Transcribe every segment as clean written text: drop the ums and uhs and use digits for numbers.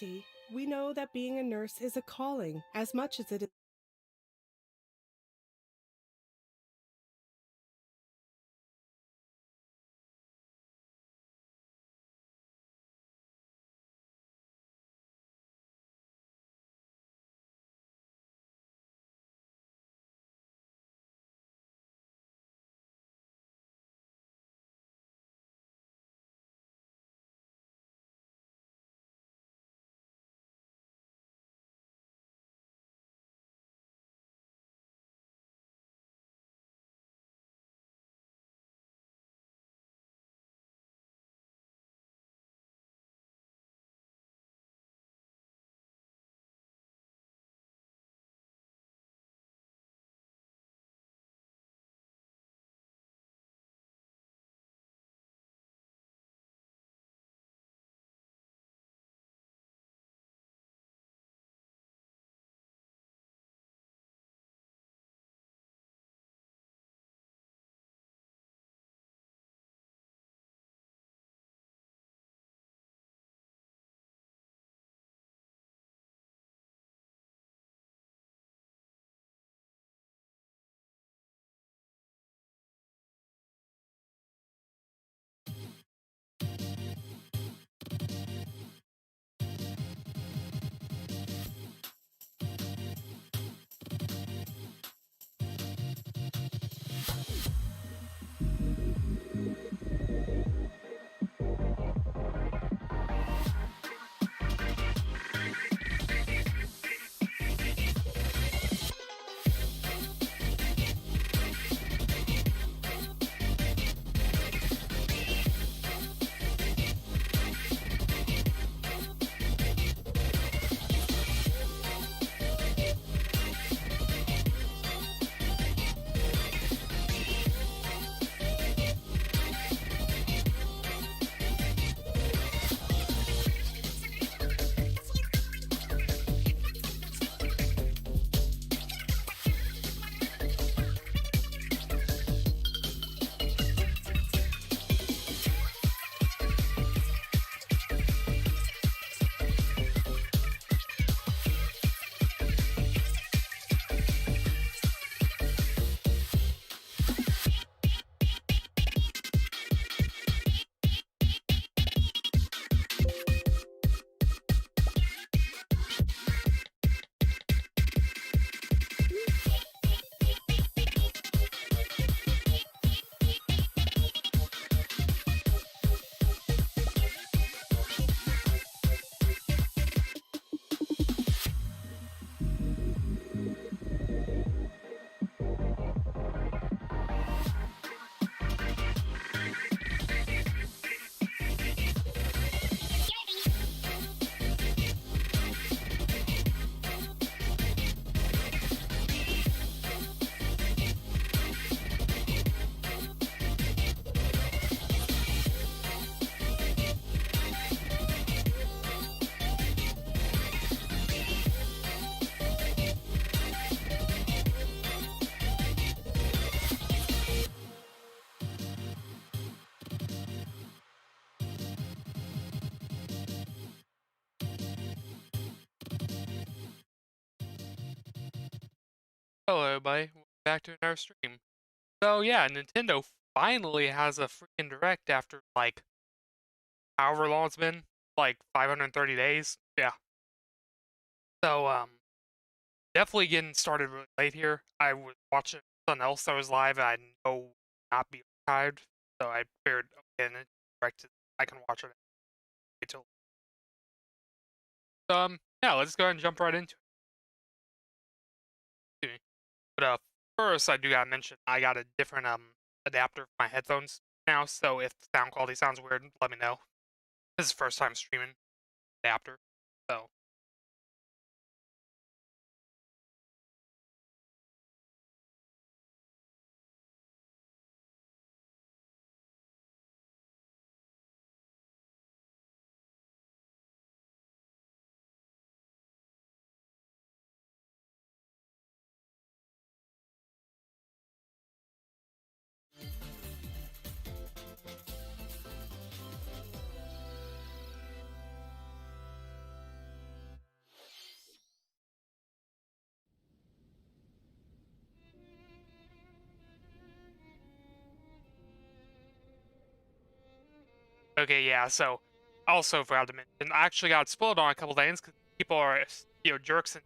Darcy, we know that being a nurse is a calling as much as it is. Hello, everybody. Welcome back to another stream. So yeah, Nintendo finally has a freaking direct after like however long it's been, like 530 days. Yeah. So definitely getting started really late here. I was watching something else that was live, and I know would not be archived, so I figured okay, and direct I can watch it until. Yeah, let's go ahead and jump right into it. But first, I do gotta mention I got a different adapter for my headphones now, so if the sound quality sounds weird, let me know. This is first time streaming adapter, so Okay, yeah. So, also forgot to mention, I actually got spoiled on a couple things because people are, jerks and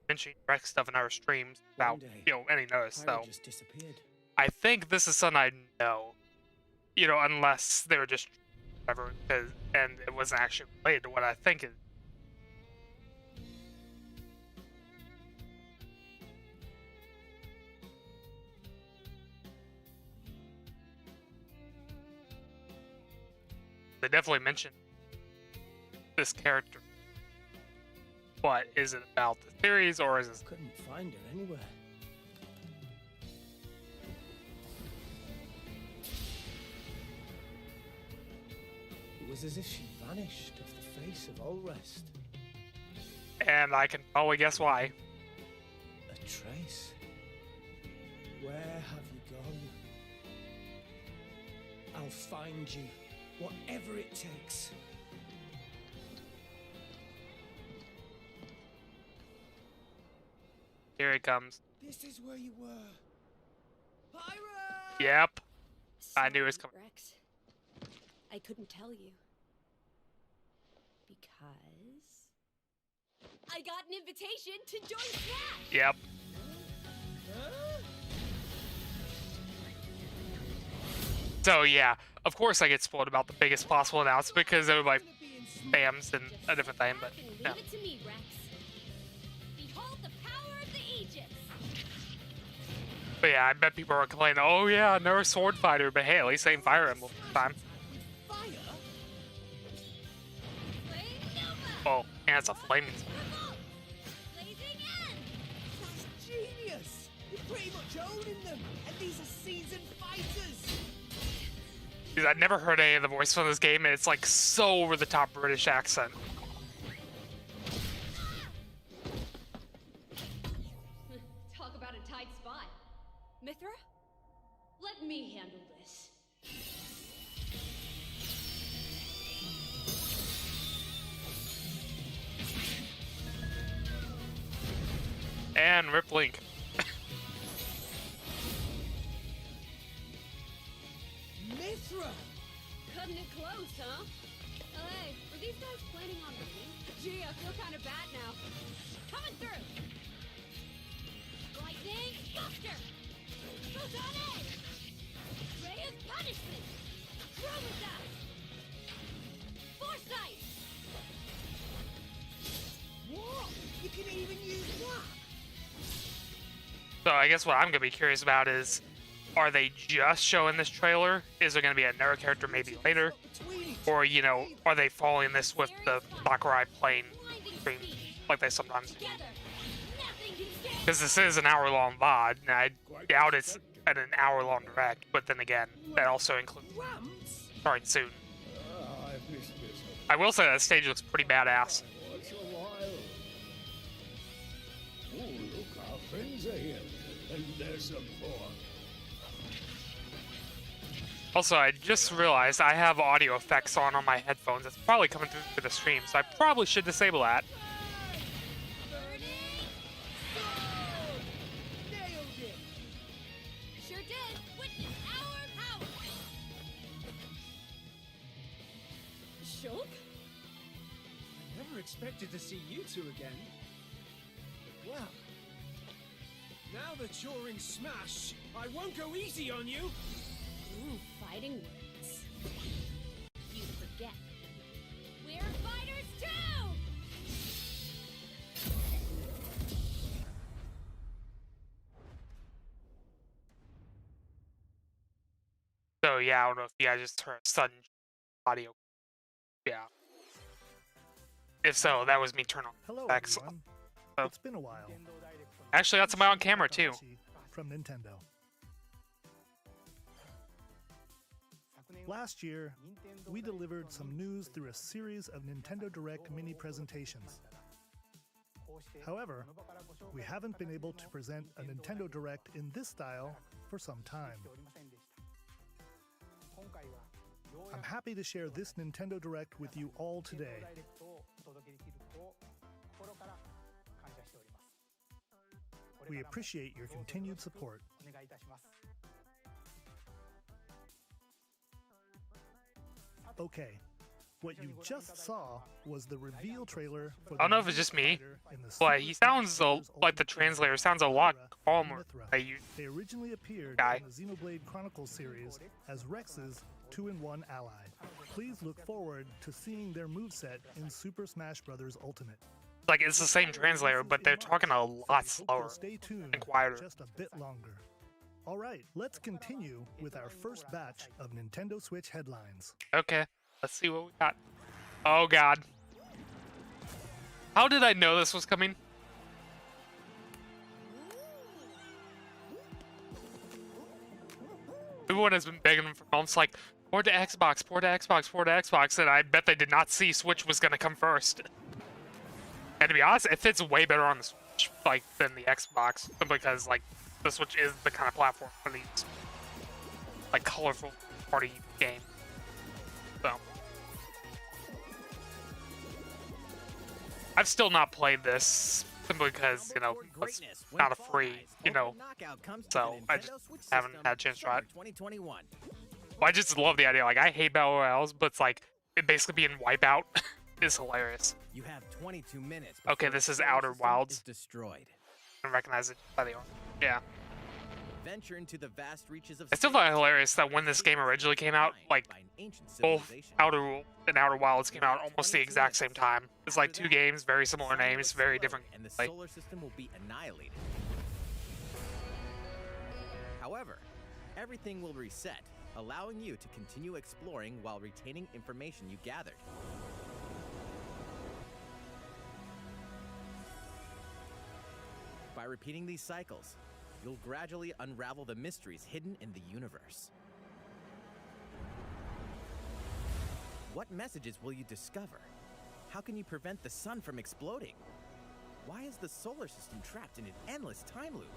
mentioning direct stuff in our streams One without, day, any notice. Pyro So, just disappeared. I think this is something I know, unless they were just whatever, and it wasn't actually related to what I think is. They definitely mentioned this character. But is it about the series or is it? Couldn't find her anywhere. It was as if she vanished off the face of Allrest. And I can probably guess why. A trace. Where have you gone? I'll find you, whatever it takes. Here it comes. This is where you were. Pyro! Yep. I knew it was coming. Rex. I couldn't tell you. Because I got an invitation to join Smash! Yep. So yeah, of course I get spoiled about the biggest possible announcement because everybody spams and a different thing, but no. Leave it to me, Rex. Behold the power of the Aegis. But yeah, I bet people are complaining, oh yeah, another sword fighter, but hey, at least they ain't Fire Emblem this time. Oh, and it's a flaming sword. Blazing End. That's genius! You're pretty much owning them, and these are seasoned fighters! Dude, I've never heard any of the voice from this game, and it's like so over the top British accent. Talk about a tight spot. Mithra? Let me handle this. And Rip Link. Mithra! Cutting it close, huh? Oh, hey, were these guys planning on leaving? Gee, I feel kind of bad now. Coming through! Lightning, Buster! Photone! Ray of Punishment! Chromata! Foresight! What? You can even use that? So I guess what I'm gonna be curious about is, are they just showing this trailer? Is there gonna be another character maybe later? Or, are they following this with the Sakurai playing stream like they sometimes do? Together! Nothing can stand! Because this is an hour-long VOD, and I doubt it's an hour-long direct, but then again, that also includes Ramps? starting soon. I've missed this. I will say that stage looks pretty badass. Once a while. Oh, look, our friends are here. And there's some more. Also, I just realized I have audio effects on my headphones. It's probably coming through the stream, so I probably should disable that. Burning! Nailed it! Sure did! Witness our power! Shulk? I never expected to see you two again. But well, now that you're in Smash, I won't go easy on you! Ooh, fighting words. You forget. We're fighters too! So yeah, I don't know if you guys just heard sudden audio. Yeah. If so, that was me turning on Hello, effects. everyone. Oh. It's been a while. Actually, got somebody on camera too. From Nintendo. Last year, we delivered some news through a series of Nintendo Direct mini presentations. However, we haven't been able to present a Nintendo Direct in this style for some time. I'm happy to share this Nintendo Direct with you all today. We appreciate your continued support. Okay, what you just saw was the reveal trailer for I don't know if it's just me, the but he sounds like the translator sounds a lot calmer than you. They originally appeared Guy. in the Xenoblade Chronicles series as Rex's 2-in-1 ally. Please look forward to seeing their moveset in Super Smash Bros. Ultimate. Like it's the same translator, but they're talking a lot So we hope you'll slower Stay tuned and quieter. just a bit longer. All right, let's continue with our first batch of Nintendo Switch headlines. Okay, let's see what we got. Oh god. How did I know this was coming? Everyone has been begging them for months, like, port to Xbox, port to Xbox, port to Xbox, and I bet they did not see Switch was gonna come first. And to be honest, it fits way better on the Switch, like, than the Xbox, because, like, the Switch is the kind of platform for these, like, colorful party games. So. I've still not played this, simply because, you know, it's not a free, you know, so I just haven't had a chance to try it. 2021. Well, I just love the idea. Like, I hate Battle Royales, but it's like, it basically being Wipeout is hilarious. You have 22 minutes. Okay, before this the is solar Outer system Wilds. is destroyed. I can recognize it by the art. Yeah. Venture into the vast reaches of I still find it hilarious that when this game originally came out, like, by an ancient both civilization. Outer and Outer Wilds came out almost the exact same time. It's like two games, very similar Sun will names, very explode, different and the gameplay. solar system will be annihilated. However, everything will reset, allowing you to continue exploring while retaining information you gathered. By repeating these cycles, you'll gradually unravel the mysteries hidden in the universe. What messages will you discover? How can you prevent the sun from exploding? Why is the solar system trapped in an endless time loop?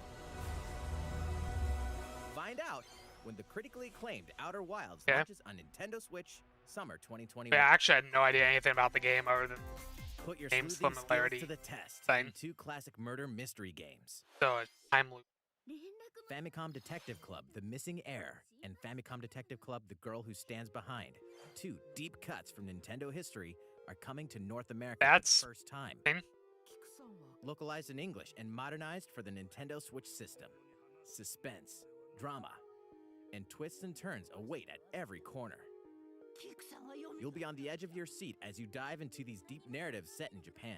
Find out when the critically acclaimed Outer Wilds Okay. launches on Nintendo Switch summer 2021. Yeah, I actually had no idea anything about the game other than Put your game sleuthing skills similarity to the test thing. in two classic murder mystery games. the time loop. Famicom Detective Club, The Missing Heir, and Famicom Detective Club, The Girl Who Stands Behind. Two deep cuts from Nintendo history are coming to North America That's for the first time. thing. Localized in English and modernized for the Nintendo Switch system. Suspense, drama, and twists and turns await at every corner. You'll be on the edge of your seat as you dive into these deep narratives set in Japan.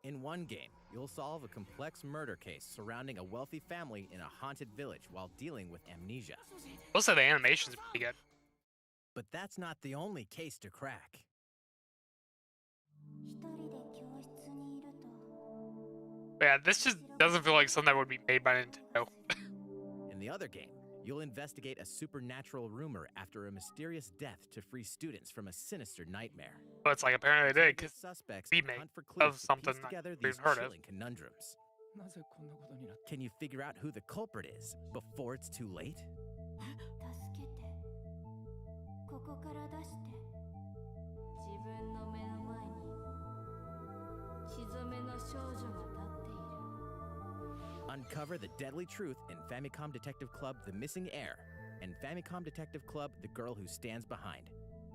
In one game, you'll solve a complex murder case surrounding a wealthy family in a haunted village while dealing with amnesia. Also, the animation's pretty good. But that's not the only case to crack. But yeah, this just doesn't feel like something that would be made by Nintendo. In the other game, you'll investigate a supernatural rumor after a mysterious death to free students from a sinister nightmare. But it's like apparently they did, because Suspects and remake hunt for of clues to something piece I've together never these even heard of. chilling conundrums. Can you figure out who the culprit is before it's too late? ここから出して自分の目の前に血染めの少女が立っている Uncover the deadly truth in Famicom Detective Club The Missing Heir and Famicom Detective Club The Girl Who Stands Behind.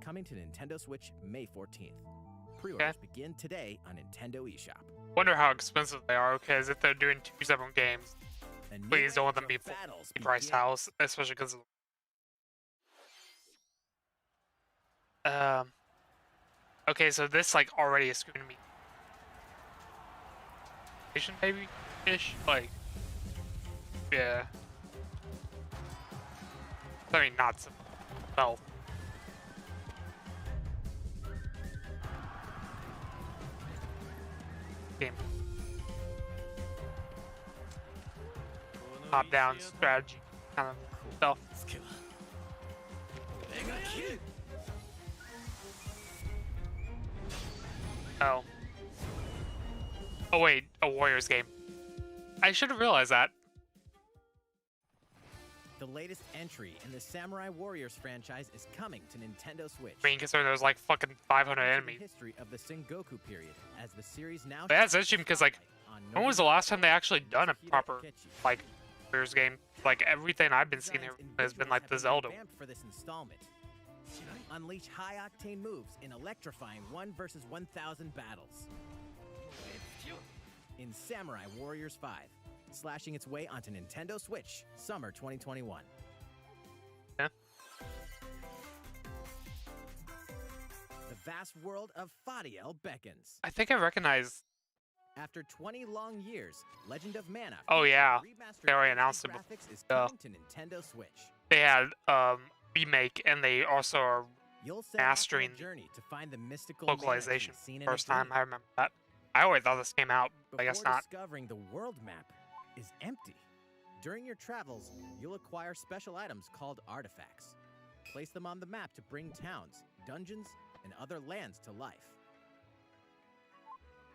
Coming to Nintendo Switch May 14th. Pre-orders begin today on Nintendo eShop. Wonder how expensive they are, because if they're doing two separate games, A new please don't let age them be of full battles priced begin. house, especially because of okay, so this like already is screaming me maybe ish, like, yeah, I mean not so well. Game top down strategy kind of stuff. Oh. Oh wait, a Warriors game. I should have realized that. The latest entry in the Samurai Warriors franchise is coming to Nintendo Switch. I mean, considering there's like fucking 500 Into the enemies. history of the Sengoku period as the series now. But that's interesting because, like, when was the last time they actually done a proper, like, Warriors game? Like, everything I've been seeing here has been like the Zelda. For this installment. Unleash high-octane moves in electrifying 1 versus 1,000 battles. In Samurai Warriors 5, slashing its way onto Nintendo Switch, summer 2021. Yeah. The vast world of Fadiel beckons. I think I recognize. After 20 long years, Legend of Mana. Oh, yeah. Remastered They already HD announced it graphics is before. coming to Nintendo Switch. They had remake, and they also are You'll set off on a mastering journey to find the mystical localization. mana tree seen in a First time dream. I remember that. I always thought this came out, but I guess Before not. discovering the world map is empty. During your travels, you'll acquire special items called artifacts. Place them on the map to bring towns, dungeons, and other lands to life.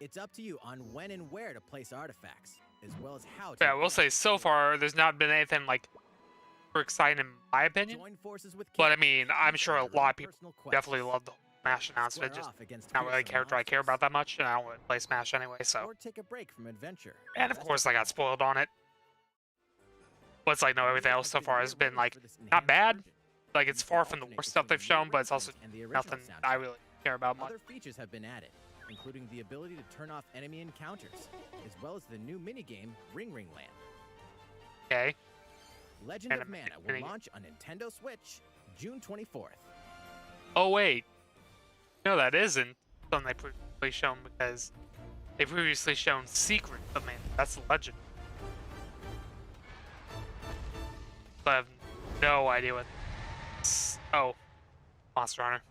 It's up to you on when and where to place artifacts, as well as how to. Yeah, I will say advance so the far there's not been anything like super exciting in my opinion. Join forces with But I characters mean, who I'm each sure have a their lot own of people personal quests. definitely love the Smash announcement. Square Just off against not really fearsome character I care monsters, about that much, and I don't really play Smash anyway. So, or take a break from adventure. and of Rest course I got spoiled on it. But it's like no, everything Years else so have far been has been years like for this not enhanced bad. version. Like it's You can far from the alternate worst stuff they've between shown, new but it's also arrangements and the original nothing I soundtrack. really care about much. Other features have been added, including the ability to turn off enemy encounters, as well as the new minigame Ring Ring Land. Okay. Legend And of a Mana minigame. will launch on Nintendo Switch June 24th. Oh wait, no, that isn't something they previously shown because they previously shown Secret of Mana. That's Legend. So I have no idea what. Oh, Monster Hunter.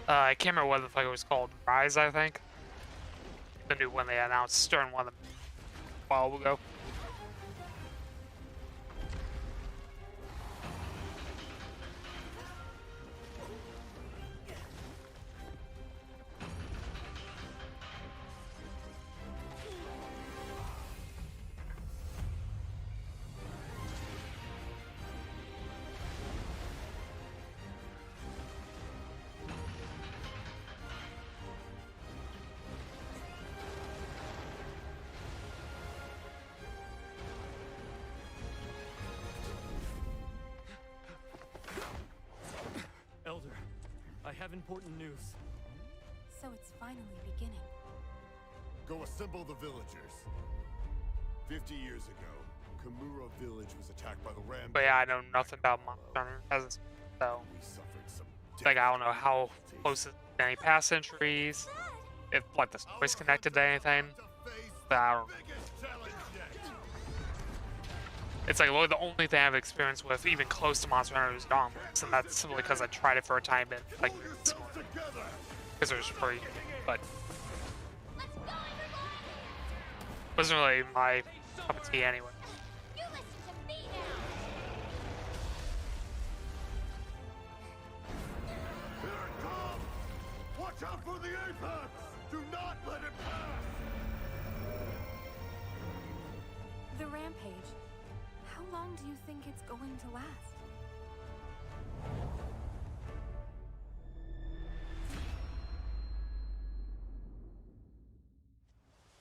I can't remember what the fuck it was called. Rise, I think. The new one they announced during one of them a while ago. Elder, I have important news. So it's finally beginning. Go assemble the villagers. 50 years ago, Kamura village was attacked by the Ram. But yeah, I know nothing about Monster Hunter as so. We suffered some Like I don't know how close it to any past centuries, if like the story's connected to anything. But I don't. It's like literally the only thing I've experienced with even close to Monster Hunter is Dawnless, and that's simply because I tried it for a time and like because it was free, but wasn't really my cup of tea anyway. You listen to me now! Here it comes! Watch out for the apex! Do not let it pass! The rampage. How long do you think it's going to last?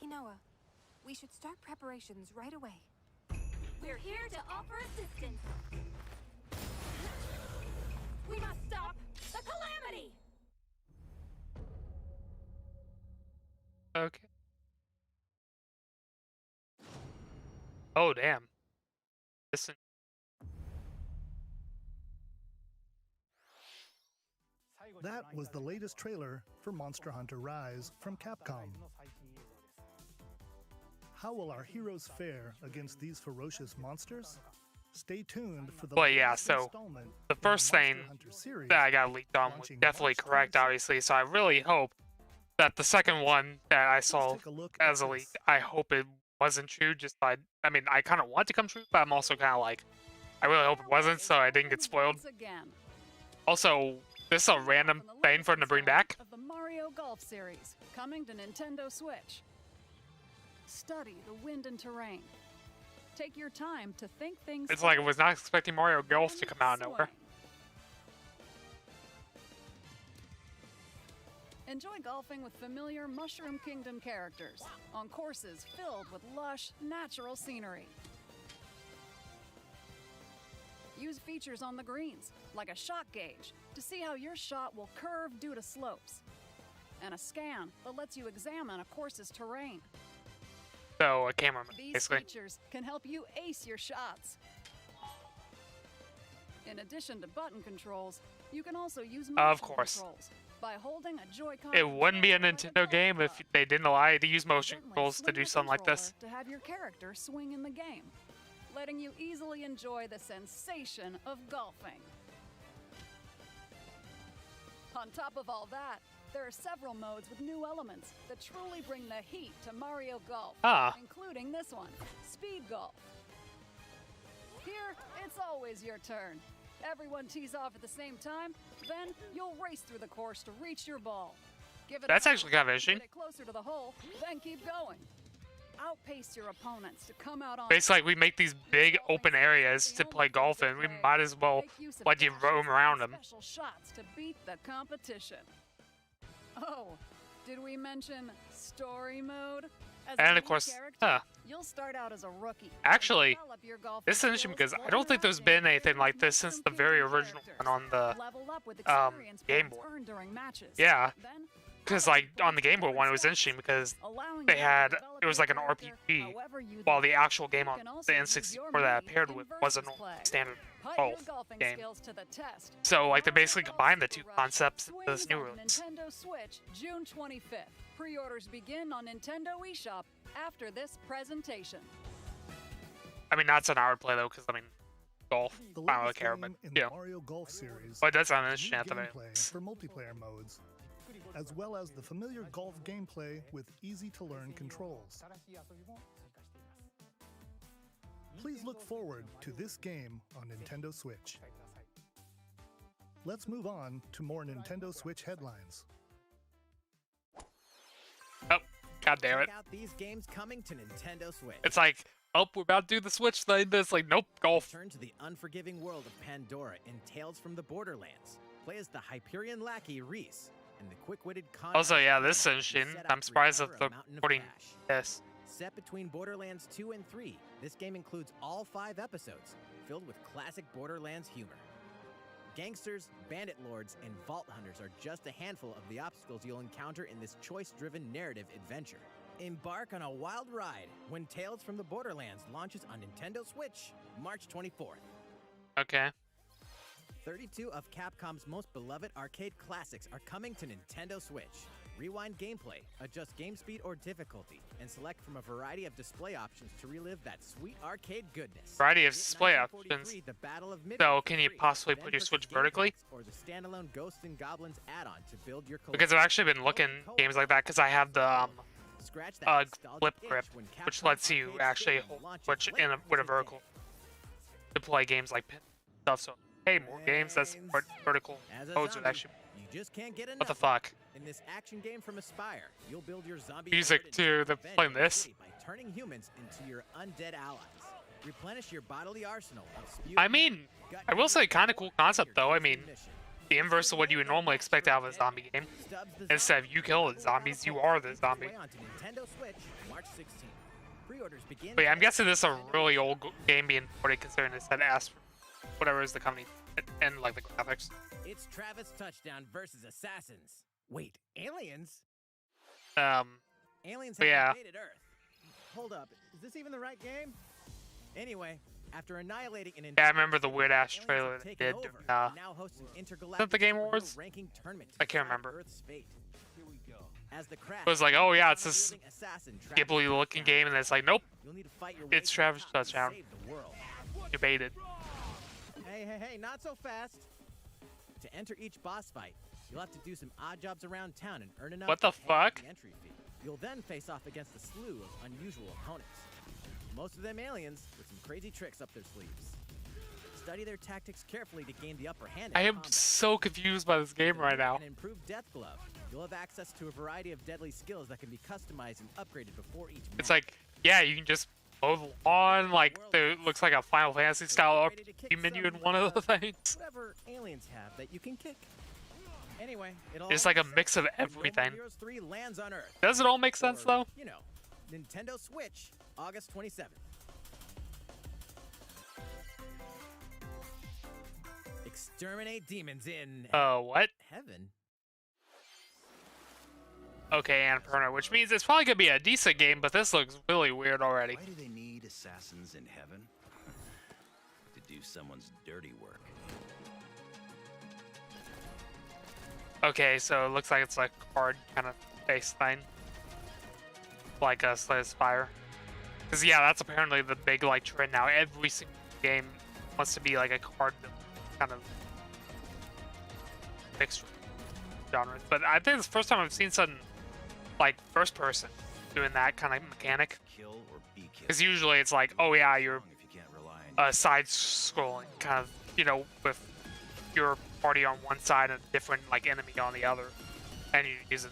Inoa, we should start preparations right away. We're here to offer assistance. We must stop the calamity! Okay. Oh damn. Listen. That was the latest trailer for Monster Hunter Rise from Capcom. How will our heroes fare against these ferocious monsters? Stay tuned for the Well, yeah, latest so installment the in first Monster thing Hunter series. that I got leaked on was launching definitely March correct, 26th. obviously. So I really hope that the second one that I saw take a look at as a leak, this. I hope it wasn't true. Just I mean, I kind of want it to come true, but I'm also kind of like, I really hope it wasn't, so I didn't get spoiled. Once again, Also, this is a random on the thing for them to latest bring back. installment of the Mario Golf series, coming to Nintendo Switch. Study the wind and terrain. Take your time to think things It's like I through. was not expecting Mario Golf to Then come out of nowhere. swing. Enjoy golfing with familiar Mushroom Kingdom characters on courses filled with lush, natural scenery. Use features on the greens, like a shot gauge, to see how your shot will curve due to slopes. And a scan that lets you examine a course's terrain. So a cameraman, These basically. features can help you ace your shots. In addition to button controls, you can also use motion Of course. controls by holding a Joy-Con. It wouldn't be a Nintendo game if they didn't allow you to use motion Gently controls to swing do the something like this. controller to have your character swing in the game, letting you easily enjoy the sensation of golfing. On top of all that, there are several modes with new elements that truly bring the heat to Mario Golf, including this one, Speed Golf. Here, it's always your turn. Everyone tees off at the same time, then you'll race through the course to reach your ball. Give it That's a actually kind of get interesting. it closer to the hole, then keep going. Outpace your opponents to come out on Basically, like, we make these big open areas to play golf in. We might as well let you roam around them. special shots to beat the competition. Oh, did we mention story mode? As a And new of course, character, you'll start out as a rookie. Actually, Develop your golfing this is interesting skills because I while don't think there's interacting been anything like this since the very original one on the Level up with experience Game points Boy. earned during matches. Yeah, Then, because like on the Game Boy one, it was interesting because they had it was like an RPG, while the actual game on the N64 that appeared with was a normal standard put your golf golfing game. skills to the test. So like they basically Mario combined the Golf two Tour concepts into this swings new on release. Nintendo Switch, June 25th. Pre-orders begin on Nintendo eShop after this presentation. I mean, not something I would play though, because I mean, golf. The I don't really latest care, game but in the yeah. Mario Golf series But that's not has interesting new at the very gameplay least. for multiplayer modes, as well as the familiar golf gameplay with easy-to-learn controls. Please look forward to this game on Nintendo Switch. Let's move on to more Nintendo Switch headlines. Oh, god damn it! Check out these games coming to Nintendo Switch. It's like, oh, we're about to do the Switch thing. But it's like, nope, golf. Turn to the unforgiving world of Pandora in Tales from the Borderlands. Play as the Hyperion lackey Reese and the quick-witted Also, yeah, this is interesting. I'm surprised at the recording this. Set between Borderlands 2 and 3, this game includes all 5 episodes, filled with classic Borderlands humor. Gangsters, bandit lords, and vault hunters are just a handful of the obstacles you'll encounter in this choice-driven narrative adventure. Embark on a wild ride when Tales from the Borderlands launches on Nintendo Switch, March 24th. Okay. 32 of Capcom's most beloved arcade classics are coming to Nintendo Switch. Rewind gameplay, adjust game speed or difficulty, and select from a variety of display options to relive that sweet arcade goodness. Variety of Get display 1943, options. The Battle of Midway So, for can you free, possibly then put your purchase Switch game vertically? packs or the standalone Ghosts and Goblins add-on to build your collection. Because I've actually been looking games like that because I have the Scratch that nostalgic flip itch grip, when which Capcom lets you Arcade actually Stadium hold launches Switch late with a today. vertical to play games like Pin stuff. So, hey, more games that support vertical As a modes would zombie, actually. you just can't get enough. What the fuck? In this action game from Aspire, you'll build your zombie Music horde too, and they're revenge playing your this. city by turning humans into your undead allies. Replenish your bodily arsenal of spewing I mean, gut I will say, healing, kind of cool concept though. I your mean, mission. the inverse of what you would normally expect out of a zombie game. Stubbs the Instead of Zombie. you kill the zombies, you are the zombie. Play onto Nintendo Switch, March 16th. Pre-orders begin. But yeah, I'm today. guessing this is a really old game being ported, considering it said ask for whatever is the company and like the graphics. It's Travis Touchdown versus Assassins. Wait, aliens? Aliens But have yeah. invaded Earth. Hold up, is this even the right game? Anyway, after annihilating an Yeah, I remember the weird ass aliens have trailer they taken did. over Uh, and now host an Is that intergalactic the Game superhero Awards? ranking tournament I can't to decide remember. Earth's fate. As the crash, It was like, oh yeah, it's this wielding assassin Travis Ghibli looking Touchdown. game, and it's like, nope, You'll need to fight your way it's to the Travis top to Touchdown. save the world. Debated. Hey, not so fast. To enter each boss fight, you'll have to do some odd jobs around town and earn enough What the to pay fuck? the entry fee. You'll then face off against a slew of unusual opponents. Most of them aliens with some crazy tricks up their sleeves. Study their tactics carefully to gain the upper hand in I am combat. so confused by this game right now. An improved Death Glove. You'll have access to a variety of deadly skills that can be customized and upgraded before each It's match. like, yeah, you can just mow the lawn, like, it looks like a Final Fantasy style RPG menu in one of the things. Whatever aliens have that you can kick. Anyway, it all It's like a makes mix of sense. World everything. Heroes 3 lands on Earth. Does it all make sense, Or, though? You know, Nintendo Switch, August 27th. Exterminate demons in what? heaven. Okay, Annapurna, which means it's probably gonna be a decent game, but this looks really weird already. Why do they need assassins in heaven? To do someone's dirty work. Okay, so it looks like it's like a card kind of based thing. Like a Slay the Spire. Because yeah, that's apparently the big like trend now. Every single game wants to be like a card build kind of mixed genres. But I think it's the first time I've seen something like first person doing that kind of mechanic. Kill or be killed. Because usually it's like, oh yeah, you're If you can't rely on side scrolling kind of, you know, with your party on one side and a different like enemy on the other, and you're using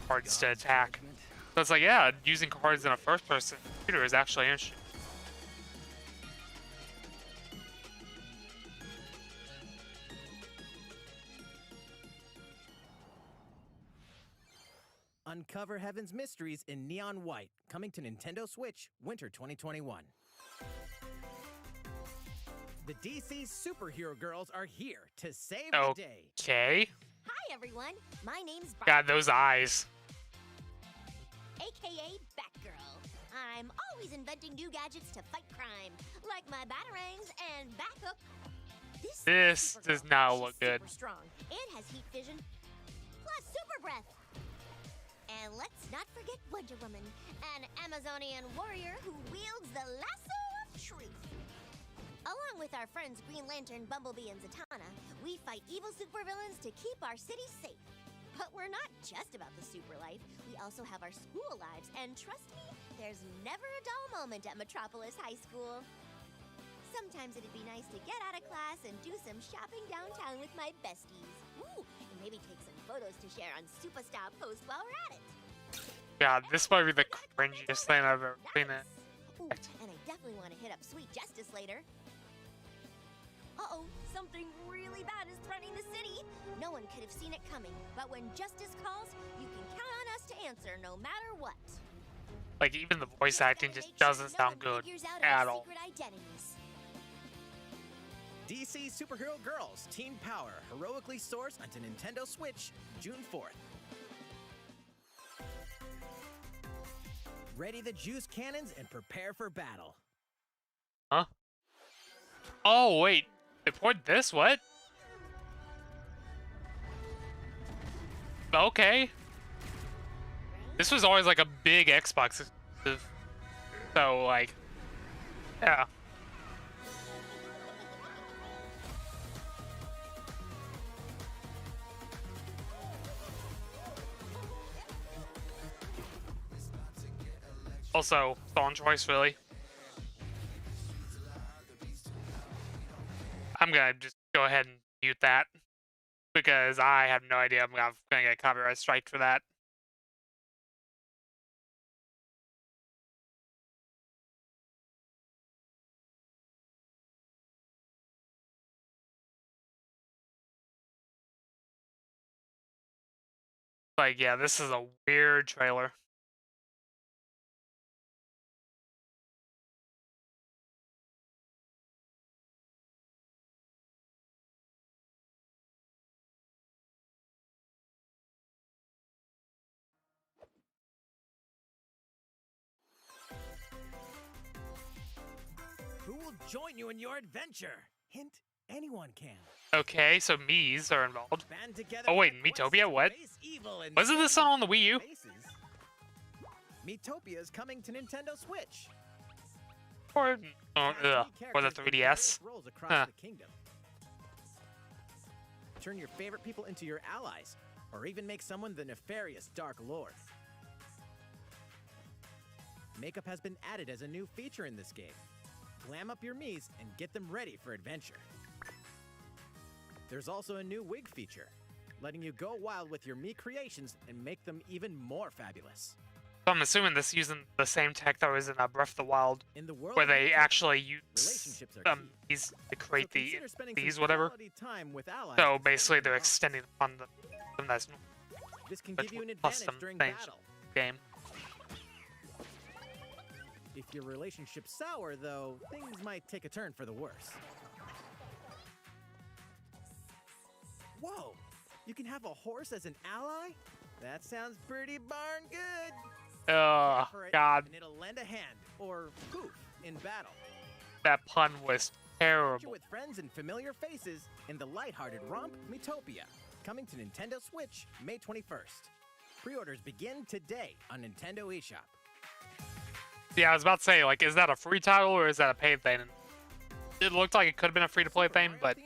cards to attack. So it's like, yeah, using cards in a first-person computer is actually interesting. Uncover Heaven's mysteries in neon white, coming to Nintendo Switch winter 2021. The DC superhero girls are here to save the day. Okay. Hi everyone, my name's God, those eyes. AKA Batgirl. I'm always inventing new gadgets to fight crime, like my batarangs and Bathook. This does not look good. Super strong and has heat vision, plus super breath. And let's not forget Wonder Woman, an Amazonian warrior who wields the lasso of truth. Along with our friends Green Lantern, Bumblebee, and Zatanna, we fight evil supervillains to keep our city safe. But we're not just about the super life. We also have our school lives, and trust me, there's never a dull moment at Metropolis High School. Sometimes it'd be nice to get out of class and do some shopping downtown with my besties. Ooh, and maybe take some photos to share on Superstar Post while we're at it. God, this might be the cringiest thing I've ever seen. Ooh, and I definitely want to hit up Sweet Justice later. Uh-oh, something really bad is threatening the city. No one could have seen it coming, but when justice calls, you can count on us to answer no matter what. Like, even the voice acting just doesn't sound good at all. DC Superhero Girls Teen Power, heroically sourced onto Nintendo Switch, June 4th. Ready the juice cannons and prepare for battle. Huh? Oh, wait. They poured this? What? Okay. This was always like a big Xbox exclusive. So, like, yeah. Also, song choice, really. I'm gonna just go ahead and mute that because I have no idea I'm gonna get copyright strike for that. Like, yeah, this is a weird trailer. Who will join you in your adventure? Hint, anyone can. Okay, so Mii's are involved. Band together Oh wait, on a quest Miitopia? to What? face evil and Wasn't this save on the Wii U? faces. Miitopia is coming to Nintendo Switch. Or, Cast key or the characters in 3DS? various roles across Huh. the kingdom. Turn your favorite people into your allies, or even make someone the nefarious Dark Lord. Makeup has been added as a new feature in this game. Glam up your Miis and get them ready for adventure. There's also a new wig feature, letting you go wild with your Mii creations and make them even more fabulous. So I'm assuming this is using the same tech that was in Breath of the Wild, In the world where of they Nintendo, actually use relationships are key. these to create So consider spending some these whatever. quality time with allies So and basically, solving they're bonds. extending upon them that's This can but give you an with advantage custom during things. battle. game. If your relationship's sour, though, things might take a turn for the worse. Whoa! You can have a horse as an ally? That sounds pretty darn good. Oh, God. And it'll lend a hand, or poof, in battle. That pun was terrible. Adventure with friends and familiar faces in the lighthearted romp Miitopia. Coming to Nintendo Switch May 21st. Pre-orders begin today on Nintendo eShop. Yeah, I was about to say, like, is that a free title or is that a paid thing? It looked like it could have been a free-to-play thing, but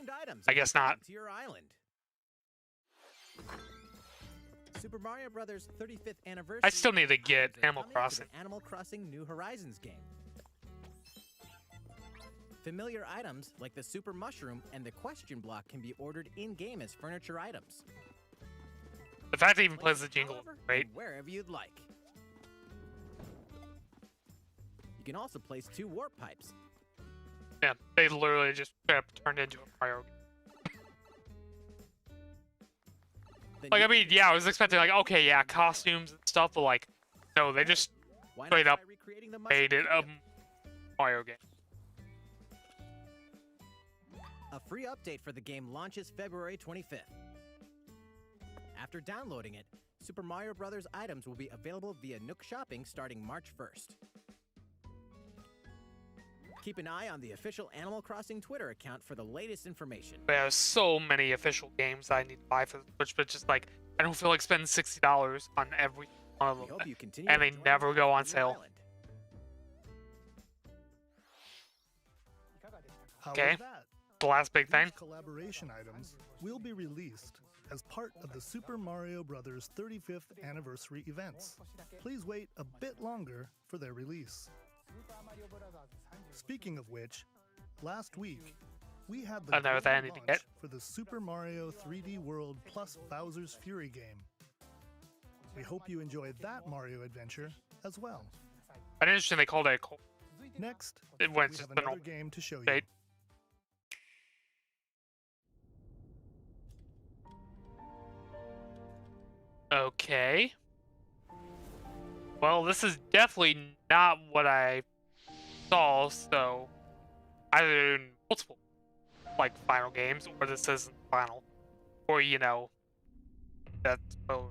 I guess not. To your island. Super Mario Bros. 35th anniversary. I still need to get Animal Crossing. Animal Crossing New Horizons game. Familiar items like the Super Mushroom and the Question Block can be ordered in-game as furniture items. The fact that it even plays the jingle, right? Wherever you'd like. You can also place 2 warp pipes. Yeah, they literally just turned into a Mario. Like, I mean, yeah, I was expecting, like, okay, yeah, costumes and stuff, but, like, no, they just straight up made it a Mario game. A free update for the game launches February 25th. After downloading it, Super Mario Bros. Items will be available via Nook Shopping starting March 1st. Keep an eye on the official Animal Crossing Twitter account for the latest information. There's so many official games I need to buy for the Switch, but just like, I don't feel like spending $60 on every one of them. And they never go on sale. Okay, the last big thing. These collaboration items will be released as part of the Super Mario Bros. 35th anniversary events. Please wait a bit longer for their release. Speaking of which, last week, we had the Another thing I need to get for the Super Mario 3D World plus Bowser's Fury game. We hope you enjoyed that Mario adventure as well. I didn't understand they called it a Next, we we just have the another game to show you. date. Okay. Well, this is definitely not what I saw, so either in multiple, like, final games, or this isn't final. Or, you know, that's... Oh.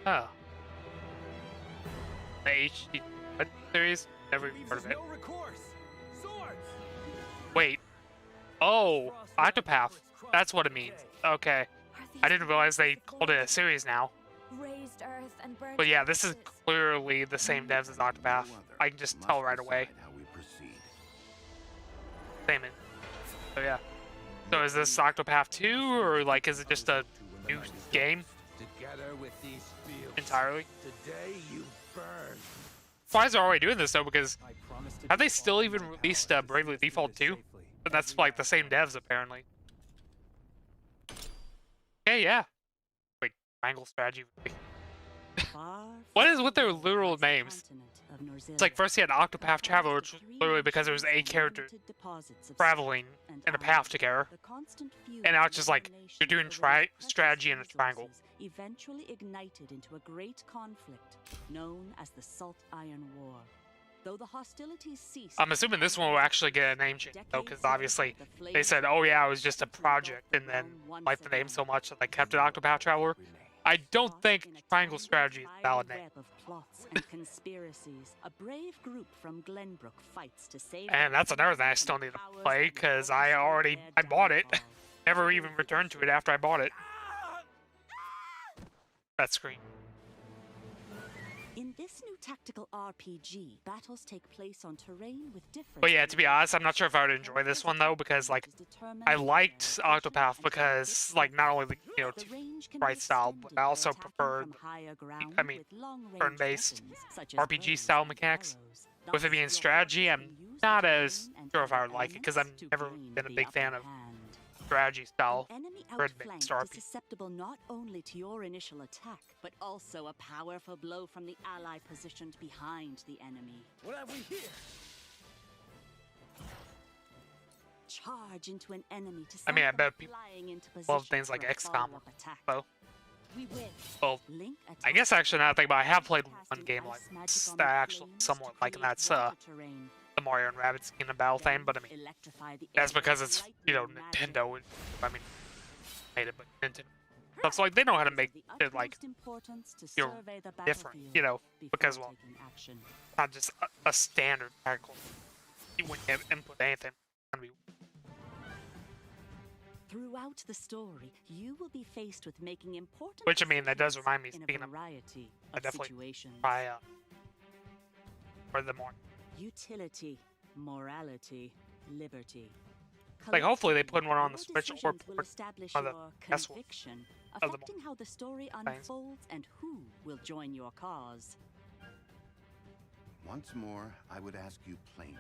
Oh. The HD series? Never even heard of it. Wait. Oh, Octopath. That's what it means. Okay. I didn't realize they called it a series now. Raised earth and burnt But yeah, this is clearly the same devs as Octopath. I can just tell right away. Same in. So yeah. So is this Octopath 2, or like is it just a new game Together with these fields, entirely? today you burn. Why is it already doing this though? Because have they still even released Bravely Default 2? But that's like the same devs apparently. Okay, yeah. Wait, Triangle Strategy. What is with their literal names? It's like first you had Octopath Traveler, which was literally because there was a character traveling in a path together. And now it's just like, you're doing strategy in a triangle. Eventually ignited into a great conflict known as the Salt Iron War. Though the hostilities ceased, I'm assuming this one will actually get a name change, though, because obviously they said, oh yeah, it was just a project, and then liked the name so much that they kept it Octopath Traveler. I don't think Triangle Strategy is a valid name. of plots and conspiracies, a brave group from Glenbrook fights to save. And that's another thing I still need to play, because I bought it. Never even returned to it after I bought it. That screen. In this new tactical RPG, battles take place on terrain with different. But yeah, to be honest, I'm not sure if I would enjoy this one though, because like I liked Octopath because like not only the sprite style, but I also preferred turn-based RPG style mechanics. With it being strategy, I'm not as sure if I would like it because I've never been a big fan of strategy style turn-based RPG. Susceptible not only to your initial attack, but also a powerful blow from the ally positioned behind the enemy. What have we here? Charge into an enemy to I mean, I bet people flying into love position things like for a XCOM. follow-up attack. So, We win. well, Link I guess actually now that I think about it, I have played one game like that I actually somewhat like, and that's the Mario and Rabbids Kingdom Battle thing, but I mean, that's because it's, you know, Nintendo. I mean, made it, but Nintendo. So it's like they know how to make it like, you know, different, you know, because well, not just a standard tactical. When you input anything, it's gonna be. Throughout the story, you will be faced with making important. Which I mean, that does remind me. Speaking of, I definitely try or the more utility, morality, liberty. Like hopefully they put one on the Switch or on the conviction, affecting how the story unfolds and who will join your cause. Once more, I would ask you plainly: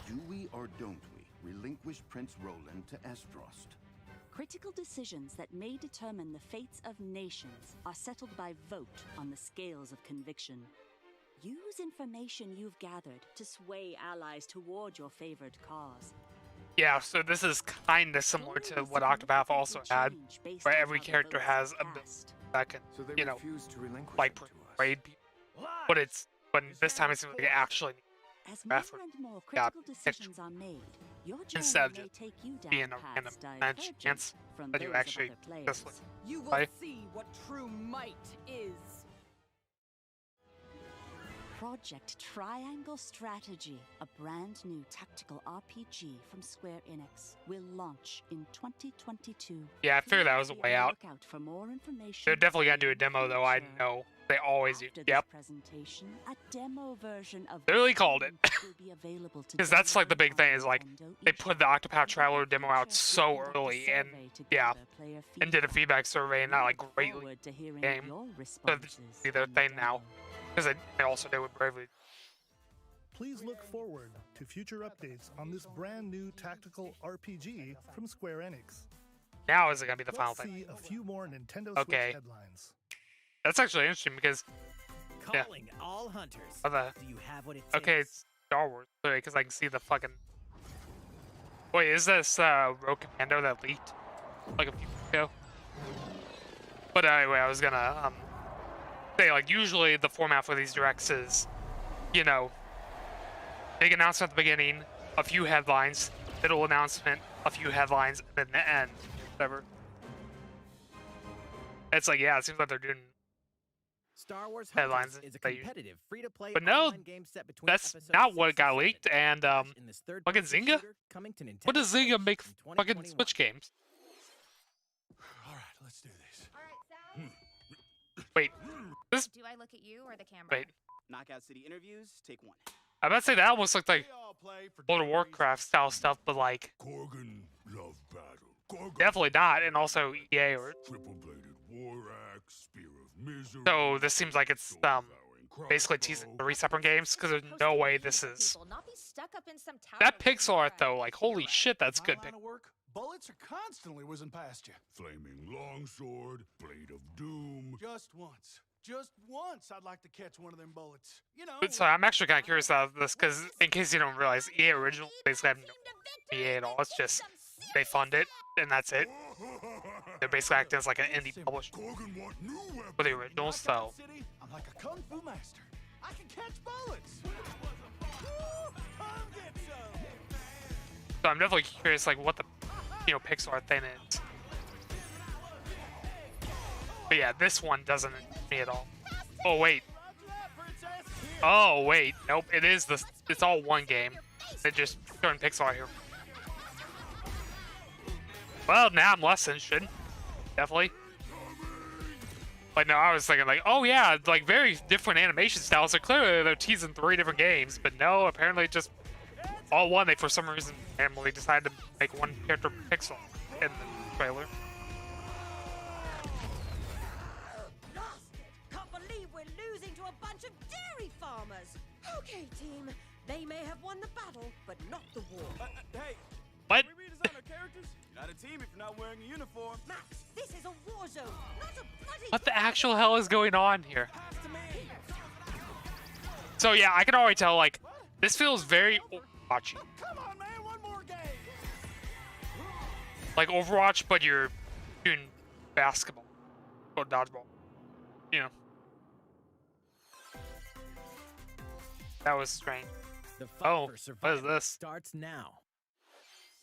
do we or don't we relinquish Prince Roland to Estrost? Critical decisions that may determine the fates of nations are settled by vote on the scales of conviction. Use information you've gathered to sway allies toward your favored cause. Yeah, so this is kind of similar to what Octopath also had, where every character has a bit that can, you know, like persuade people. But this time it seems like it actually needs effort. Yeah, instead of just being a random chance that you actually just like, you will see what true might is. Project Triangle Strategy, a brand new tactical RPG from Square Enix, will launch in 2022. Yeah, I figured that was a way out. For more information, they're definitely gonna do a demo, though. I know they always do. Yep. Presentation, a demo version of they really called it. Because that's like the big thing is like they put the Octopath Traveler demo out so early, and yeah, and did a feedback survey and not like greatly game. So this is their thing now. Because they also did with Bravely. Please look forward to future updates on this brand new tactical RPG from Square Enix. Now is it gonna be the final thing? See a few more Nintendo Switch headlines. That's actually interesting because calling all hunters. Do you have what it takes? Okay, it's Star Wars. Because I can see the fucking. Wait, is this Rogue Commando that leaked like a few weeks ago? But anyway, I was gonna say, like, usually the format for these directs is, you know, big announcement at the beginning, a few headlines, middle announcement, a few headlines, and then the end. Whatever. It's like, yeah, it seems like they're doing Star Wars headlines. Is a competitive free-to-play but no, game set between that's not what got leaked. And fucking Zynga. What does Zynga make fucking Switch games? All right, let's do this. All right, Sal. Wait. This... Do I look at you or the camera? Wait. Knockout City interviews, take one. I'm about to say that almost looked like World of Warcraft style stuff, but like Korgan love battle. Korgan definitely not, and also EA or triple-bladed war axe, spear of misery. So this seems like it's basically teasing 3 separate games because there's no way this is that pixel art though. Like holy shit, that's good. Bullets are constantly whizzing past you. Flaming longsword, blade of doom. Just once, I'd like to catch one of them bullets. You know. So I'm actually kind of curious about this because, in case you don't realize, EA Original basically have no EA at all. It's just they fund it and that's it. They're basically acting as like an indie publisher for the originals. So I'm like a kung fu master. I can catch bullets. So I'm definitely curious, like what the pixel art thing is. But yeah, this one doesn't me at all. Oh wait. Oh wait. Nope. It is this. It's all one game. They just turned pixel art here. Well, now I'm less interested. Definitely. But no, I was thinking like, oh yeah, like very different animation styles. So clearly they're teasing 3 different games. But no, apparently just all one. They for some reason randomly decided to make one character pixel in the trailer. Okay, team. They may have won the battle, but not the war. Hey. What? Can we redesign our characters? You're not a team if you're not wearing a uniform. Max, this is a war zone, not a bloody. What the actual hell is going on here? So yeah, I can already tell. Like, this feels very Overwatchy. Come on, man, one more game. Like Overwatch, but you're doing basketball or dodgeball. You know. That was strange. The fight for survival what is this? starts now.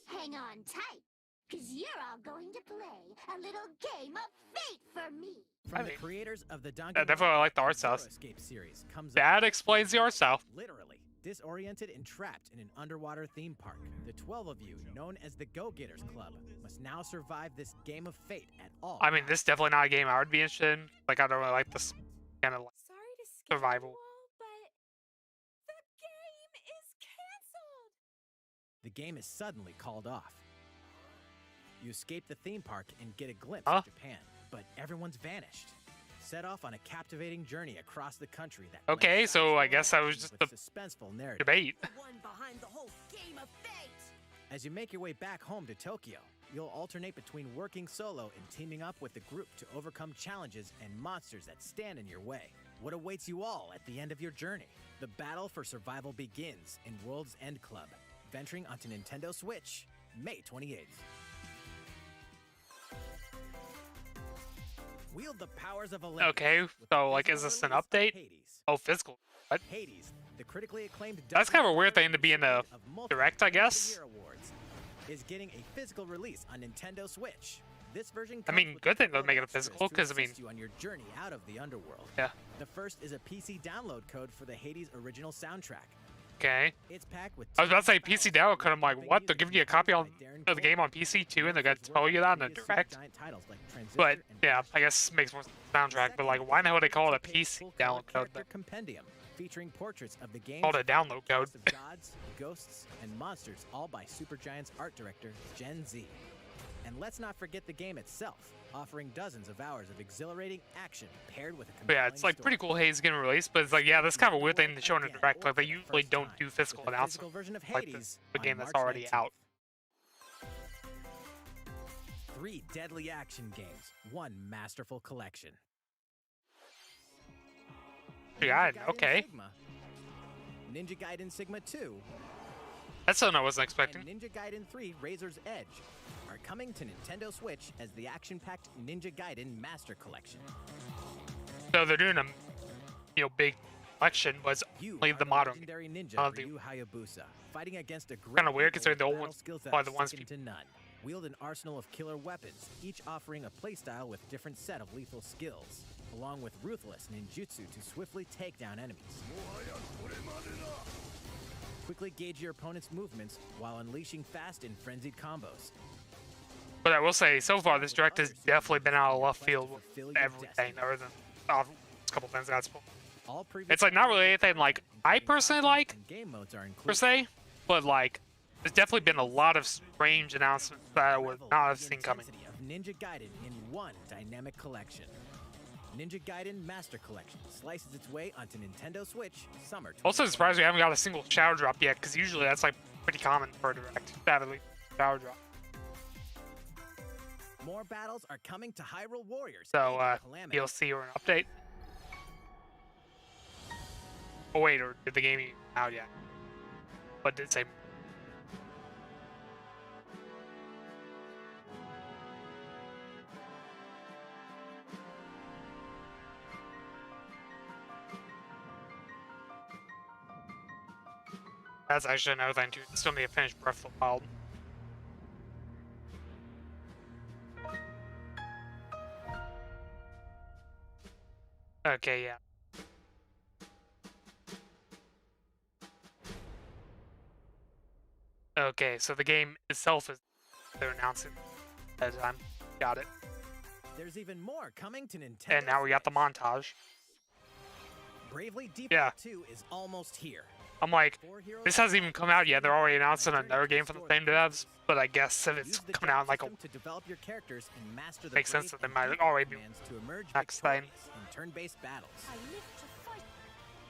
Hang on tight, because you're all going to play a little game of fate for me. From the creators of the Donkey Yeah, definitely like the art style. Escape series comes That explains the art style. literally disoriented and trapped in an underwater theme park. The 12 of you, known as the Go-Getters Club, must now survive this game of fate at all. I mean, this is definitely not a game I would be interested in. Like, I don't really like this kind of like survival. The game is suddenly called off. You escape the theme park and get a glimpse of Japan, but everyone's vanished. Set off on a captivating journey across the country that Okay, so I guess that was just the suspenseful narrative. debate. One behind the whole game of fate. As you make your way back home to Tokyo, you'll alternate between working solo and teaming up with the group to overcome challenges and monsters that stand in your way. What awaits you all at the end of your journey? The battle for survival begins in World's End Club, venturing onto Nintendo Switch, May 28th. Wield the powers of Olympus. Okay, so like, is this an update? Oh, physical. What? Hades, the critically acclaimed. That's kind of a weird thing to be in a direct, I guess. Awards, is getting a physical release on Nintendo Switch. This version. I mean, good thing they'll make it a physical, because I mean, you on your journey out of the underworld. Yeah. The first is a PC download code for the Hades original soundtrack. Okay. It's packed with. I was about to say PC download code. I'm like, what? They're giving you a copy of the game on PC too, and they're gonna tell you that in the direct. But yeah, I guess it makes more sense soundtrack. But like, why the hell would they call it a PC download code? Compendium featuring portraits of the game. Called a download code. Of gods, ghosts, and monsters, all by Supergiant's art director Gen Z. And let's not forget the game itself, offering dozens of hours of exhilarating action paired with a But yeah, it's like pretty cool Hades getting released, but it's like, yeah, that's kind of a weird thing to show in a direct. Like, they usually don't do physical announcements like the game that's already out. 3 deadly action games, 1 masterful collection. Yeah, okay. Ninja Gaiden Sigma 2. That's something I wasn't expecting. And Ninja Gaiden 3 Razor's Edge are coming to Nintendo Switch as the action-packed Ninja Gaiden Master Collection. So they're doing a, big collection, was only the modern. Legendary ninja Ryu Hayabusa, fighting against a kind of weird considering the old ones are the ones to none. Wield an arsenal of killer weapons, each offering a playstyle with different set of lethal skills, along with ruthless ninjutsu to swiftly take down enemies. Quickly gauge your opponent's movements while unleashing fast and frenzied combos. But I will say, so far, this direct has definitely been out of left field with everything, other than a couple things that's. It's like not really anything like I personally like, per se, but like there's definitely been a lot of strange announcements that I would not have seen coming. Of Ninja Gaiden in one dynamic collection. Ninja Gaiden Master Collection slices its way onto Nintendo Switch summer. Also surprised we haven't got a single shadow drop yet, because usually that's like pretty common for a direct. Sadly, shadow drop. More battles are coming to Hyrule Warriors. So, DLC or an update? Oh wait, or did the game even out yet? What did it say? That's actually another thing too. Still need to finish Breath of the Wild. Okay, yeah. Okay, so the game itself is they're announcing as I'm got it. There's even more coming to Nintendo. And now we got the montage. Bravely Default 2 is almost here. I'm like, this hasn't even come out yet. They're already announcing another game from the same devs, but I guess if it's coming out in like a to develop your characters and master the makes sense that they might already be to emerge next thing. in turn-based battles.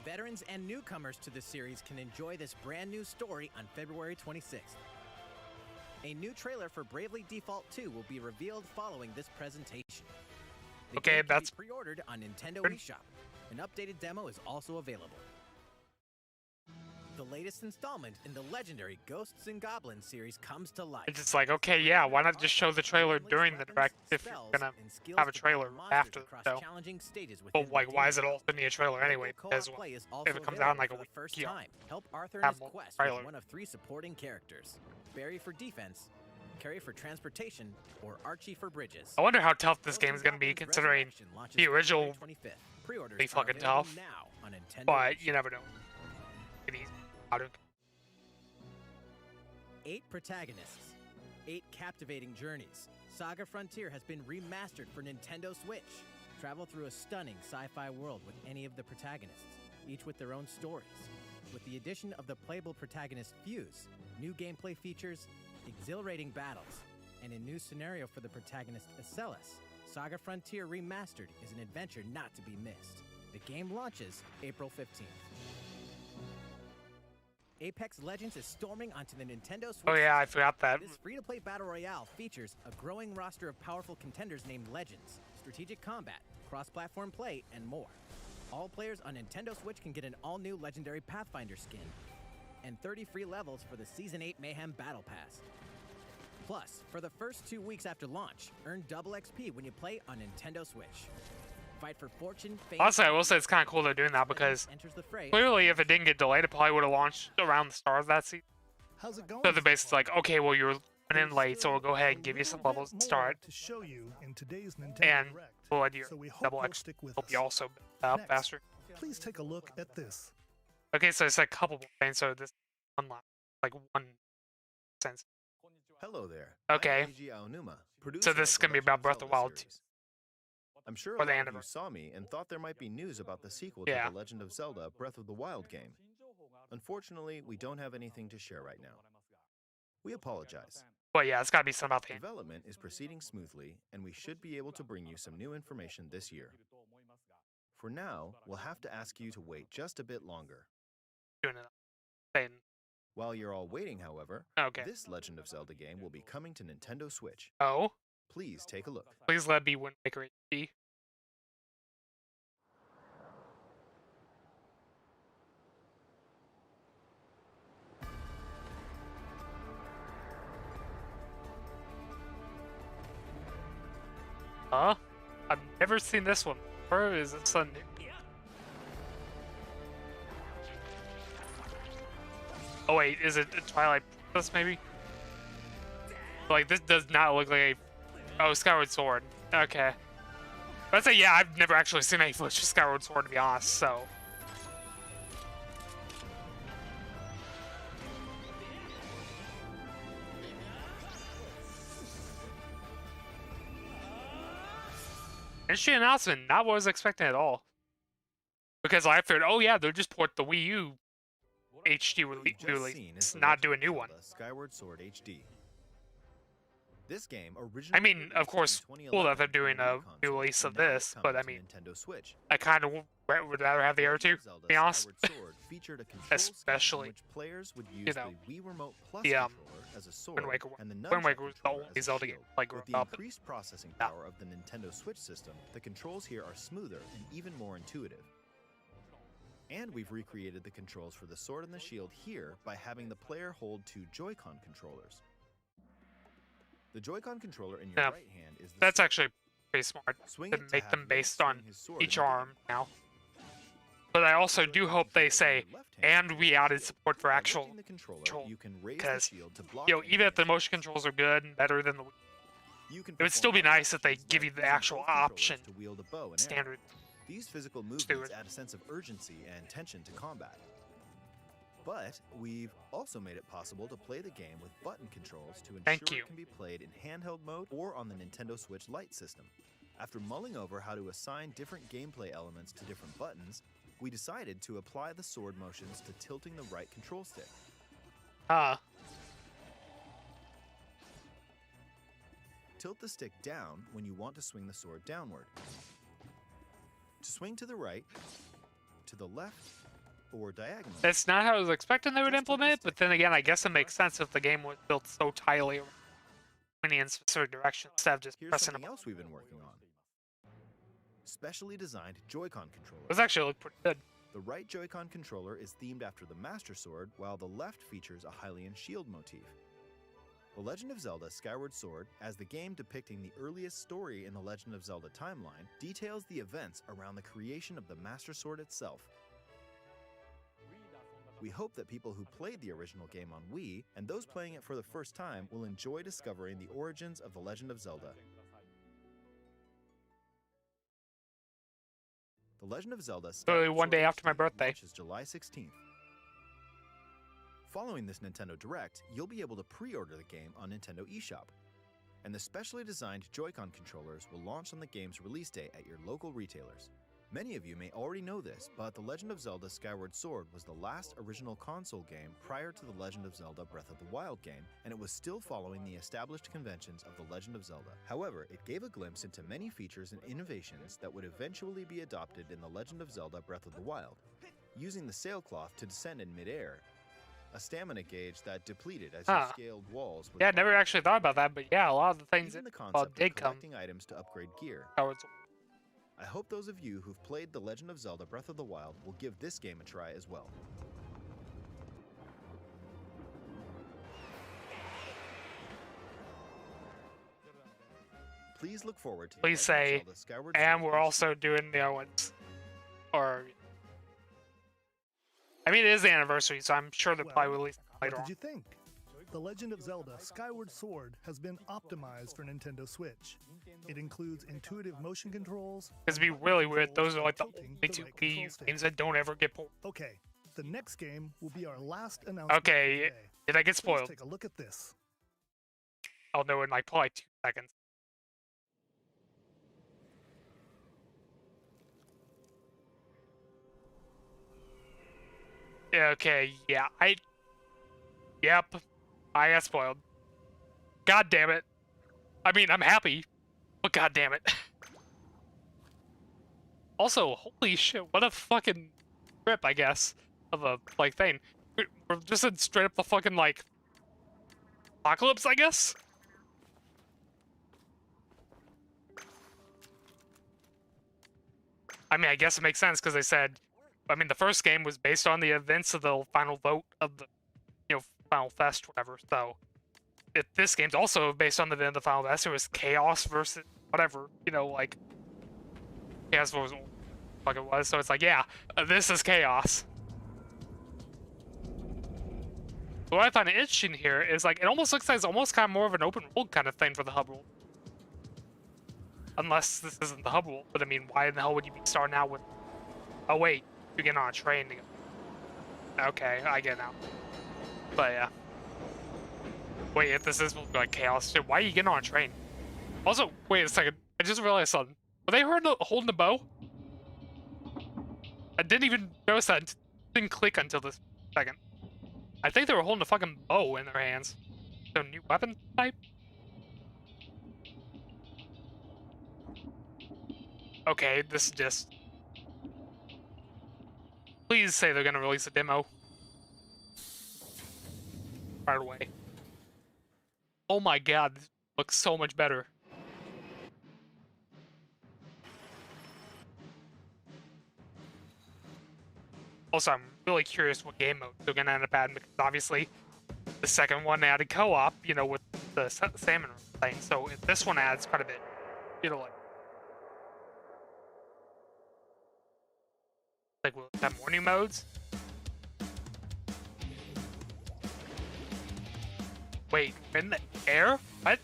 Veterans and newcomers to the series can enjoy this brand new story on February 26th. A new trailer for Bravely Default 2 will be revealed following this presentation. The okay, game can that's be pre-ordered on Nintendo eShop. An updated demo is also available. the latest installment in the legendary Ghosts and Goblins series comes to life. It's just like, okay, yeah, why not just show the trailer during the direct if you're gonna have a trailer after the show? But like, why is it all suddenly a trailer anyway? Because if it comes out in like a week, you know, help Arthur in have his more quest trailer. with one of 3 supporting characters: Barry for defense, Carrie for transportation, or Archie for bridges. I wonder how tough this game is gonna be, considering the original be fucking tough. But you never know. It is. 8 protagonists, 8 captivating journeys. Saga Frontier has been remastered for Nintendo Switch. Travel through a stunning sci-fi world with any of the protagonists, each with their own stories. With the addition of the playable protagonist Fuse, new gameplay features, exhilarating battles, and a new scenario for the protagonist Acellus, Saga Frontier Remastered is an adventure not to be missed. The game launches April 15th. Apex Legends is storming onto the Nintendo Switch. Oh yeah, I forgot that. This free-to-play battle royale features a growing roster of powerful contenders named Legends, strategic combat, cross-platform play, and more. All players on Nintendo Switch can get an all-new legendary Pathfinder skin, and 30 free levels for the Season 8 Mayhem Battle Pass. Plus, for the first 2 weeks after launch, earn double XP when you play on Nintendo Switch. Fight for fortune, fame. Honestly, I will say it's kind of cool they're doing that, because clearly if it didn't get delayed, it probably would have launched around the start of that season. How's it going? So they're basically like, okay, well, you're running in late, so we'll go ahead and give you some levels to start. To show you in today's Nintendo And Direct, we'll let you so we hope double you'll X stick with help us. you also up Next, faster. Please take a look at this. Okay, so it's a couple more things, so this unlock like one sense. Hello there. Okay. I'm Eiji Aonuma, producer So this is of the gonna be about Breath Legend of the Wild Zelda 2. series. I'm sure a Or lot the of end of you it. saw me and thought there might be news about the sequel Yeah. to The Legend of Zelda Breath of the Wild game. Unfortunately, we don't have anything to share right now. We apologize. But yeah, it's gotta be something about the Development is proceeding smoothly, and we should be able to bring you some new information this year. For now, we'll have to ask you to wait just a bit longer. doing it. Saying, While you're all waiting, however, okay. this Legend of Zelda game will be coming to Nintendo Switch. Oh, Please take a look. please let it be Wind Waker HD. Huh? I've never seen this one. Where is it? Sun? Oh wait, is it a Twilight Princess maybe? Like this does not look like a. Oh, Skyward Sword. Okay. I'd say yeah. I've never actually seen any footage of Skyward Sword to be honest. So. Interesting announcement. Not what I was expecting at all. Because I figured, oh yeah, they'll just port the Wii U HD release, not do a new one. Skyward Sword HD. This game I originally mean, of course, cool that they're doing a new release of this, but I mean, Nintendo Switch. I kind of would rather have the Air 2, to be honest. Sword featured a control scheme in Especially, which players would use you know, the Wii Remote Plus the controller as a sword Wind Waker, and the Wind nunchuck Waker was the controller only as a Zelda game shield. like growing With the up. increased processing power of the Nintendo Switch system, the controls here are smoother and even more intuitive. And we've recreated the controls for the sword and the shield here by having the player hold 2 Joy-Con controllers. The Joy-Con controller in your Yeah, right hand is the that's sword. actually pretty smart Swing to it to make have them Link based swing on his sword each in the arm now. But I also do hope they say, and we added support for actual control, you can raise the because shield to block you know, even if the motion controls are good and better than the Wii, You can it would still be perform nice if they actions give like you the using actual both controllers option. to wield a bow and arrow. Standard. These physical movements Steward. add a sense of urgency and tension to combat. But we've also made it possible to play the game with button controls to ensure Thank you. it can be played in handheld mode or on the Nintendo Switch Lite system. After mulling over how to assign different gameplay elements to different buttons, we decided to apply the sword motions to tilting the right control stick. Tilt the stick down when you want to swing the sword downward. To swing to the right, to the left, or diagonally. That's not how I was expecting they would implement it, but then again, I guess it makes sense if the game was built so tightly around pointing in specific directions instead of just Here's pressing a something button. else we've been working on. Specially designed Joy-Con controllers. Those actually look pretty good. The right Joy-Con controller is themed after the Master Sword, while the left features a Hylian shield motif. The Legend of Zelda Skyward Sword, as the game depicting the earliest story in the Legend of Zelda timeline, details the events around the creation of the Master Sword itself. We hope that people who played the original game on Wii, and those playing it for the first time, will enjoy discovering the origins of The Legend of Zelda. The Legend of Zelda literally one day after my birthday. Launches July 16th. Following this Nintendo Direct, you'll be able to pre-order the game on Nintendo eShop. And the specially designed Joy-Con controllers will launch on the game's release date at your local retailers. Many of you may already know this, but The Legend of Zelda Skyward Sword was the last original console game prior to The Legend of Zelda Breath of the Wild game, and it was still following the established conventions of The Legend of Zelda. However, it gave a glimpse into many features and innovations that would eventually be adopted in The Legend of Zelda Breath of the Wild. Using the sailcloth to descend in midair, a stamina gauge that depleted as you scaled walls. Yeah, I never actually thought about that, but yeah, a lot of the things Even the that concept did of come. collecting items to upgrade gear. Towards I hope those of you who've played The Legend of Zelda Breath of the Wild will give this game a try as well. Please look forward to Please say, and we're also doing the other ones. Or, I mean, it is the anniversary, so I'm sure they'll probably release it later What on. did you think? The Legend of Zelda Skyward Sword has been optimized for Nintendo Switch. It includes intuitive motion controls. It's be really weird. Those are like the only two Wii games that don't ever get pulled. Okay, the next game will be our last announcement. Okay, did I get Let's spoiled? take a look at this. I'll know in like probably 2 seconds. Okay, yeah, Yep, I got spoiled. God damn it. I mean, I'm happy, but god damn it. Also, holy shit, what a fucking trip, I guess, of a, like, thing. We're just in straight up the fucking, like, apocalypse, I guess? I mean, I guess it makes sense, because they said, I mean, the first game was based on the events of the final vote of the, you know, Final Fest, whatever, so if this game's also based on the event of the Final Fest, it was Chaos versus whatever, you know, like, Chaos was what it was, so it's like, yeah, this is Chaos. What I find interesting here is, like, it almost looks like it's almost kind of more of an open world kind of thing for the hub world. Unless this isn't the hub world, but I mean, why in the hell would you be starting out with, oh wait, you're getting on a train to go. Okay, I get it now. But yeah. Wait, if this is like Chaos, why are you getting on a train? Also, wait a second, I just realized something. Were they holding the bow? I didn't even notice that. It didn't click until this second. I think they were holding a fucking bow in their hands. So, new weapon type? Okay, this is just... Please say they're gonna release a demo. Right away. Oh my god, this looks so much better. Also, I'm really curious what game mode they're gonna end up adding, because obviously the second one added co-op, you know, with the salmon thing. So if this one adds quite a bit, you know, like will it have more new modes? Wait, in the air? What?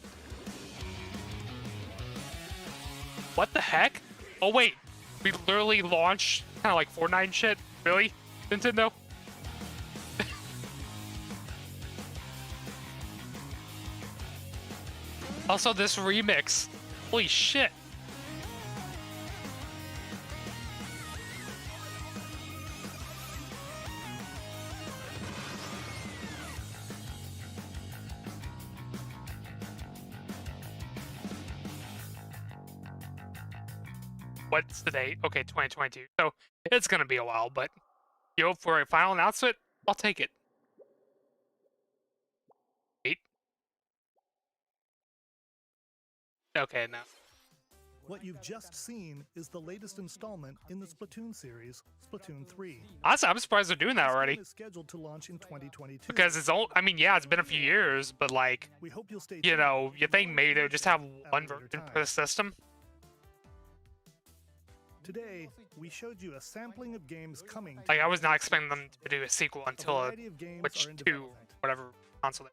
What the heck? Oh wait, we literally launched kind of like Fortnite and shit. Really? Nintendo? Also, this remix. Holy shit. What's the date? Okay, 2022. So it's gonna be a while, but you know, for a final announcement, I'll take it. 8. Okay, now. What you've just seen is the latest installment in the Splatoon series, Splatoon 3. Honestly, I'm surprised they're doing that already. It's scheduled to launch in 2022. Because it's all, I mean, yeah, it's been a few years, but like, we hope you'll stay you know, you think maybe they would just have one version per system? Today, we showed you a sampling of games coming. Like, I was not expecting them to do a sequel until Switch 2, whatever console.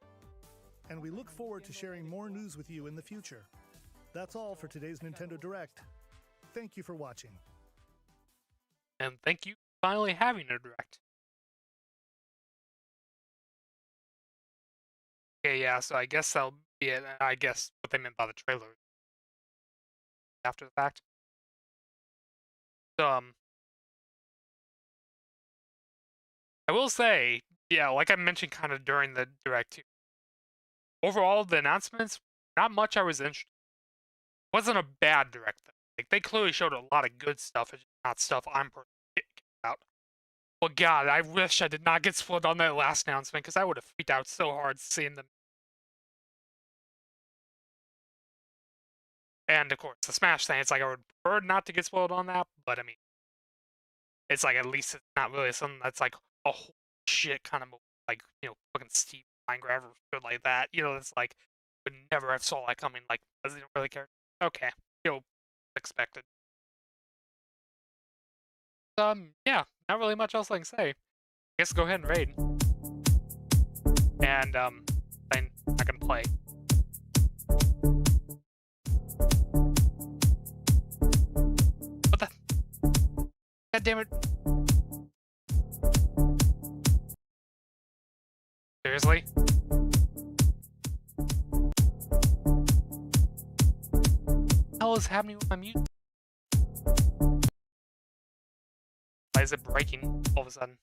And we look forward to sharing more news with you in the future. That's all for today's Nintendo Direct. Thank you for watching. And thank you for finally having a Direct. Okay, yeah, so I guess that'll be it. I guess what they meant by the trailer. After the fact. I will say, yeah, like I mentioned kind of during the Direct too. Overall, the announcements, not much I was interested in. It wasn't a bad Direct though. Like, they clearly showed a lot of good stuff, it's not stuff I'm personally about. Well, God, I wish I did not get spoiled on that last announcement, because I would have freaked out so hard seeing them. And, of course, the Smash thing, it's like I would prefer not to get spoiled on that, but, I mean, it's like, at least it's not really something that's like a whole shit kind of movie, like, you know, fucking Steve Minecraft or shit like that. You know, it's like, would never have saw that coming, like, doesn't really care. Okay, you know, expected. Yeah, not really much else I can say. I guess go ahead and raid. And, then I can play. What the? God damn it. Seriously? What the hell is happening with my mute? Why is it breaking all of a sudden?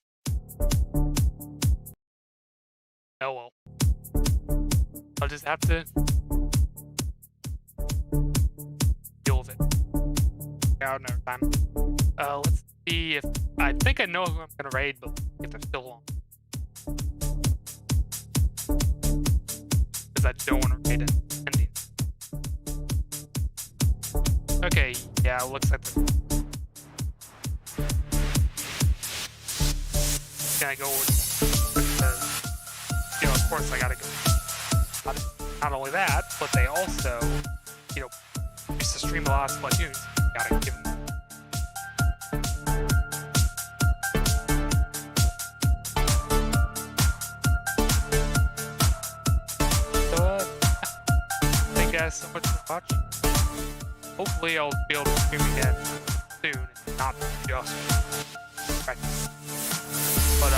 Oh well. I'll just have to deal with it. Out another time. Let's see if I think I know who I'm gonna raid, but if they're still on. Because I don't want to raid it ending. Okay, yeah, it looks like they're gonna go with you know, of course I gotta go. Not only that, but they also, you know, used to stream a lot of Splatoon. Gotta give them. So, thank you guys so much for watching. Hopefully I'll be able to stream again soon, not just practice. But